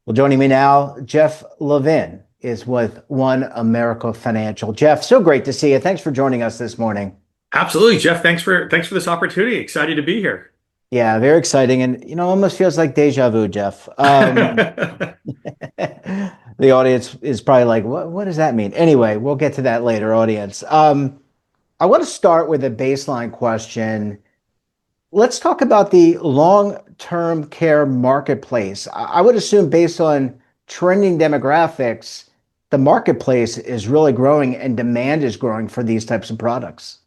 Well, joining me now, Jeff Levin is with OneAmerica Financial. Jeff, so great to see you. Thanks for joining us this morning. Absolutely, Jeff. Thanks for this opportunity. Excited to be here. Yeah, very exciting. And, almost feels like deja vu, Jeff. The audience is probably like, what does that mean? Anyway, we'll get to that later, audience. I want to start with a baseline question. Let's talk about the long-term care marketplace. I would assume based on trending demographics, the marketplace is really growing and demand is growing for these types of products.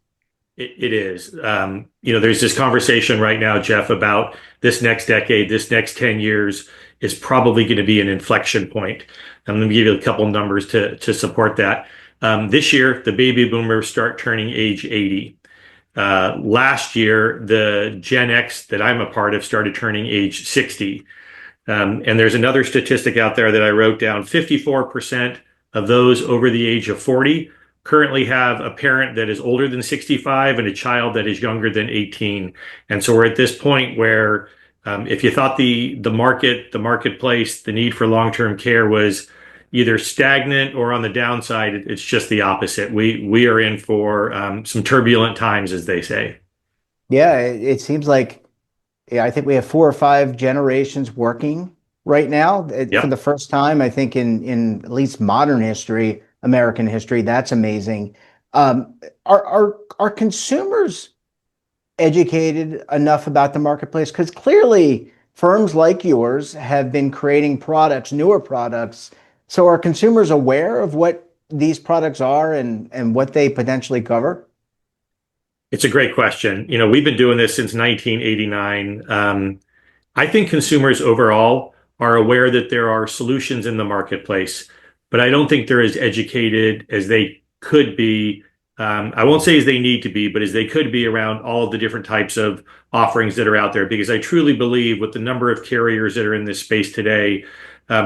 It is. There's this conversation right now, Jeff, about this next decade, this next 10 years is probably going to be an inflection point. I'm going to give you a couple numbers to support that. This year, the baby boomers start turning age 80. Last year, the Gen X that I'm a part of started turning age 60. And there's another statistic out there that I wrote down. 54% of those over the age of 40 currently have a parent that is older than 65 and a child that is younger than 18. And so we're at this point where if you thought the marketplace, the need for long-term care was either stagnant or on the downside, it's just the opposite. We are in for some turbulent times, as they say. Yeah, it seems like I think we have four or five generations working right now for Yep. the first time, I think in at least modern history, American history. That's amazing. Are consumers educated enough about the marketplace? Because clearly firms like yours have been creating products, newer products. So are consumers aware of what these products are and what they potentially cover? It's a great question. We've been doing this since 1989. I think consumers overall are aware that there are solutions in the marketplace, but I don't think they're as educated as they could be. I won't say as they need to be, but as they could be around all of the different types of offerings that are out there. Because I truly believe with the number of carriers that are in this space today,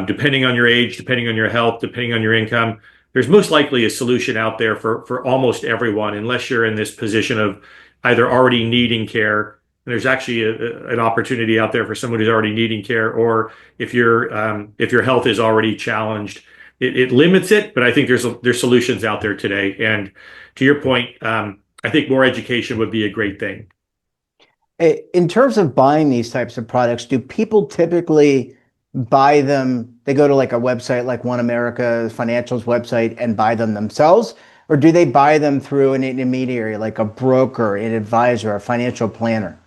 depending on your age, depending on your health, depending on your income, there's most likely a solution out there for almost everyone, unless you're in this position of either already needing care. And there's actually an opportunity out there for someone who's already needing care, or if your health is already challenged, it limits it. But I think there's solutions out there today. And to your point, I think more education would be a great thing. In terms of buying these types of products, do people typically buy them? They go to like a website like OneAmerica Financial's website and buy them themselves, or do they buy them through an intermediary like a broker, an advisor, a financial planner?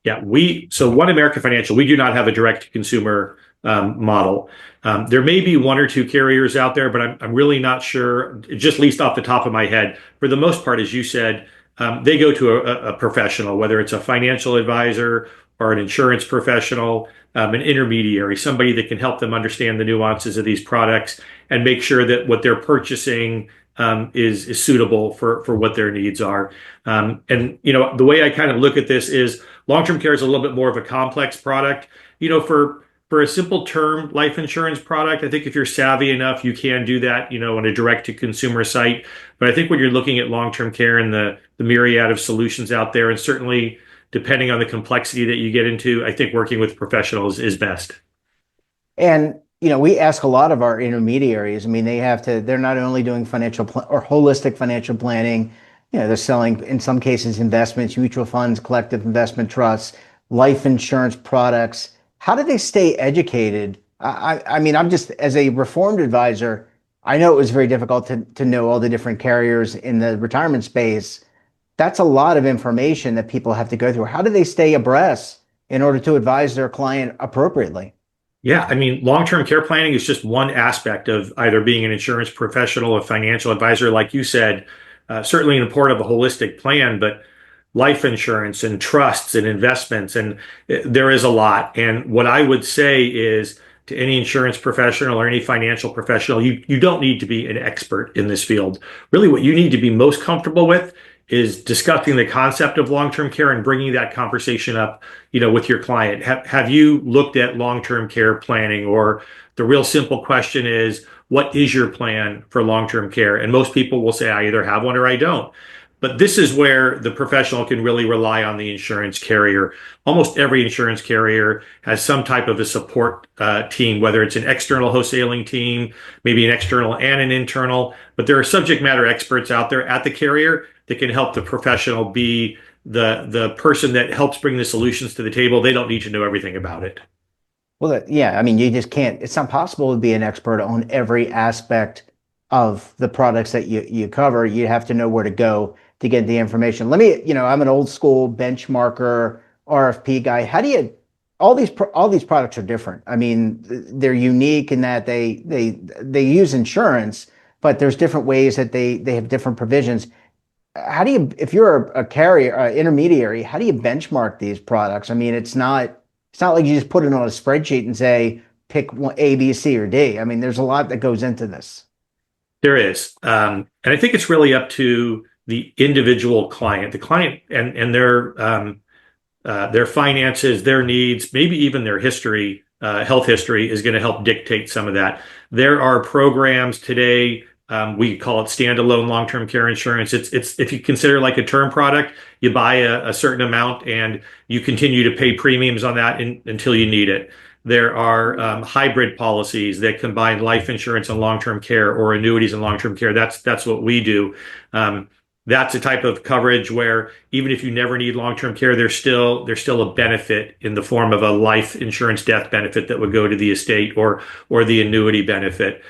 Yeah, so One America Financial, we do not have a direct to consumer model. There may be one or two carriers out there, but I'm really not sure, just least off the top of my head. For the most part, as you said, they go to a professional, whether it's a financial advisor or an insurance professional, an intermediary, somebody that can help them understand the nuances of these products and make sure that what they're purchasing is suitable for what their needs are. And the way I kind of look at this is long-term care is a little bit more of a complex product. For a simple term life insurance product, I think if you're savvy enough, you can do that, on a direct to consumer site. But I think when you're looking at long-term care and the myriad of solutions out there, and certainly depending on the complexity that you get into, I think working with professionals is best. And we ask a lot of our intermediaries. I mean, they're not only doing or holistic financial planning, they're selling, in some cases, investments, mutual funds, collective investment trusts, life insurance products. How do they stay educated? I mean, I'm just, as a reformed advisor, I know it was very difficult to know all the different carriers in the retirement space. That's a lot of information that people have to go through. How do they stay abreast in order to advise their client appropriately? Yeah, I mean, long-term care planning is just one aspect of either being an insurance professional, a financial advisor, like you said, certainly an part of a holistic plan, but life insurance and trusts and investments, and there is a lot. And what I would say is to any insurance professional or any financial professional, you don't need to be an expert in this field. Really, what you need to be most comfortable with is discussing the concept of long-term care and bringing that conversation up, with your client. Have you looked at long-term care planning? Or the real simple question is, what is your plan for long-term care? And most people will say, I either have one or I don't. But this is where the professional can really rely on the insurance carrier. Almost every insurance carrier has some type of a support team, whether it's an external wholesaling team, maybe an external and an internal. But there are subject matter experts out there at the carrier that can help the professional be the person that helps bring the solutions to the table. They don't need to know everything about it. Well, yeah, I mean, you just can't, it's not possible to be an expert on every aspect of the products that you cover. You have to know where to go to get the information. I'm an old school benchmarker, RFP guy. How do you, all these products are different. I mean, they're unique in that they use insurance, but there's different ways that they have different provisions. How do you, if you're a carrier, intermediary, how do you benchmark these products? I mean, it's not like you just put it on a spreadsheet and say, pick one, A, B, C, or D. I mean, there's a lot that goes into this. There is. And I think it's really up to the individual client, the client and their finances, their needs, maybe even their history, health history is going to help dictate some of that. There are programs today. We call it standalone long-term care insurance. It's if you consider like a term product, you buy a certain amount and you continue to pay premiums on that until you need it. There are hybrid policies that combine life insurance and long-term care, or annuities and long-term care. That's what we do. That's a type of coverage where even if you never need long-term care, there's still a benefit in the form of a life insurance death benefit that would go to the estate, or the annuity benefit.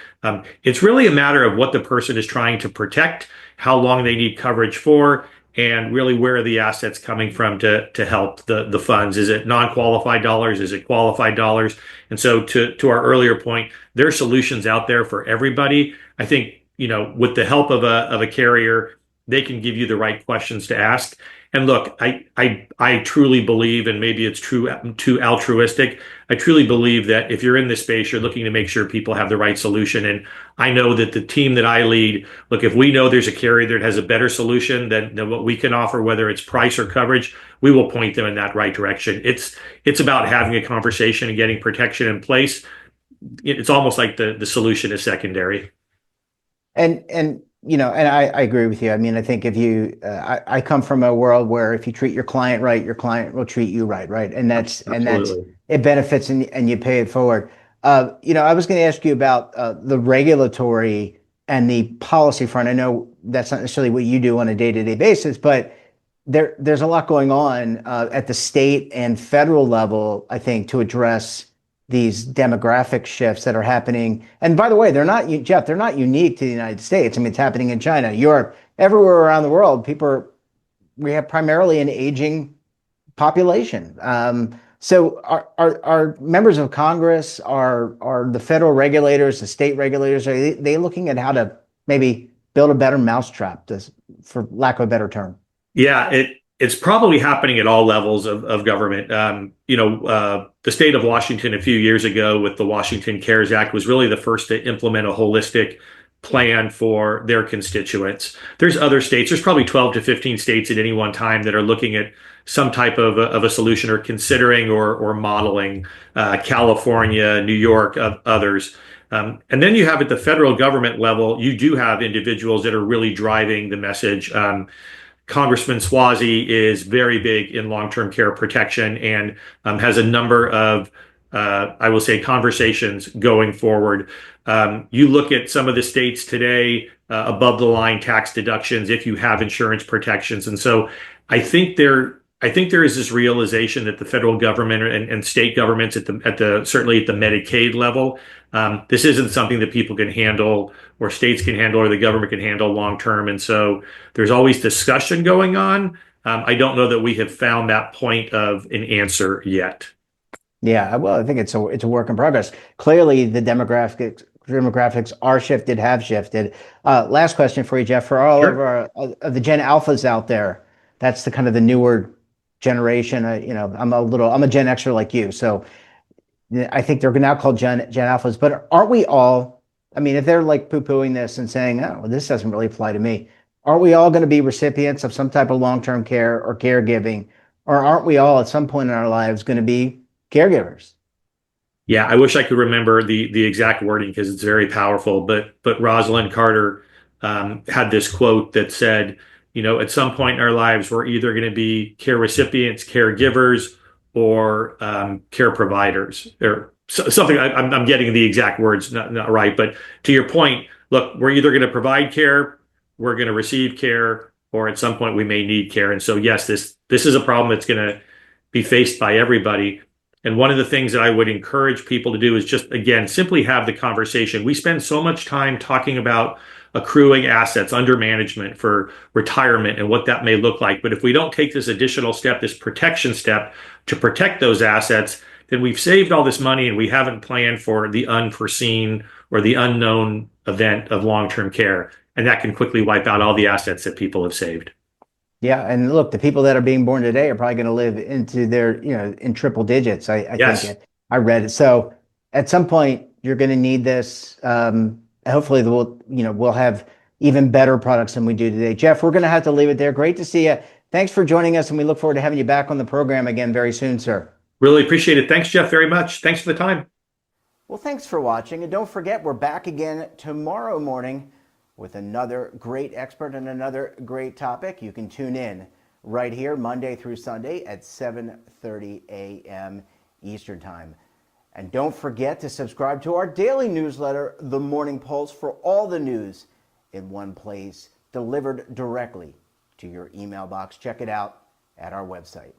It's really a matter of what the person is trying to protect, how long they need coverage for, and really where are the assets coming from to help the funds. Is it non-qualified dollars? Is it qualified dollars? And so to our earlier point, there are solutions out there for everybody. I think, with the help of a carrier, they can give you the right questions to ask. And look, I truly believe, and maybe it's too altruistic, I truly believe that if you're in this space, you're looking to make sure people have the right solution. And I know that the team that I lead, look, if we know there's a carrier that has a better solution than what we can offer, whether it's price or coverage, we will point them in that right direction. It's about having a conversation and getting protection in place. It's almost like the solution is secondary. And I agree with you. I mean, I think if I come from a world where if you treat your client right, your client will treat you right, right? And that's Absolutely. it benefits and you pay it forward. I was going to ask you about the regulatory and the policy front. I know that's not necessarily what you do on a day-to-day basis, but there's a lot going on at the state and federal level, I think, to address these demographic shifts that are happening. And by the way, Jeff, they're not unique to the United States. I mean, it's happening in China, Europe, everywhere around the world. We have primarily an aging population. So are members of Congress, are the federal regulators, the state regulators, are they looking at how to maybe build a better mousetrap, for lack of a better term? Yeah, it's probably happening at all levels of government. The state of Washington a few years ago with the Washington CARES Act was really the first to implement a holistic plan for their constituents. There's other states, there's probably 12 to 15 states at any one time that are looking at some type of a solution, or considering or modeling, California, New York, others. And then you have at the federal government level, you do have individuals that are really driving the message. Congressman Swazi is very big in long-term care protection and has a number of, I will say, conversations going forward. You look at some of the states today, above the line tax deductions if you have insurance protections. And so I think there is this realization that the federal government and state governments certainly at the Medicaid level, this isn't something that people can handle, or states can handle, or the government can handle long term. And so there's always discussion going on. I don't know that we have found that point of an answer yet. Yeah, well, I think it's a work in progress. Clearly, the demographics have shifted. Last question for you, Jeff. For all of Sure. of the Gen Alphas out there, that's the kind of the newer generation. I'm a Gen Xer like you, so I think they're now called Gen Alphas. But aren't we all? I mean, if they're like poo-pooing this and saying, "Oh, well, this doesn't really apply to me," aren't we all going to be recipients of some type of long-term care or caregiving, or aren't we all at some point in our lives going to be caregivers? Yeah, I wish I could remember the exact wording because it's very powerful. But Rosalind Carter had this quote that said, at some point in our lives, we're either going to be care recipients, caregivers, or care providers, or something. I'm getting the exact words not right, but to your point, look, we're either going to provide care, we're going to receive care, or at some point we may need care. And so, yes, this is a problem that's going to be faced by everybody. And one of the things that I would encourage people to do is just, again, simply have the conversation. We spend so much time talking about accruing assets under management for retirement and what that may look like. But if we don't take this additional step, this protection step to protect those assets, then we've saved all this money and we haven't planned for the unforeseen or the unknown event of long-term care. And that can quickly wipe out all the assets that people have saved. Yeah, and look, the people that are being born today are probably going to live into their, in triple digits. I Yes. think I read it. So at some point, you're going to need this. Hopefully, we'll have even better products than we do today. Jeff, we're going to have to leave it there. Great to see you. Thanks for joining us, and we look forward to having you back on the program again very soon, sir. Really appreciate it. Thanks, Jeff, very much. Thanks for the time. Well, thanks for watching, and don't forget, we're back again tomorrow morning with another great expert and another great topic. You can tune in right here Monday through Sunday at 7:30 a.m. Eastern Time. And don't forget to subscribe to our daily newsletter, The Morning Pulse, for all the news in one place, delivered directly to your email box. Check it out at our website.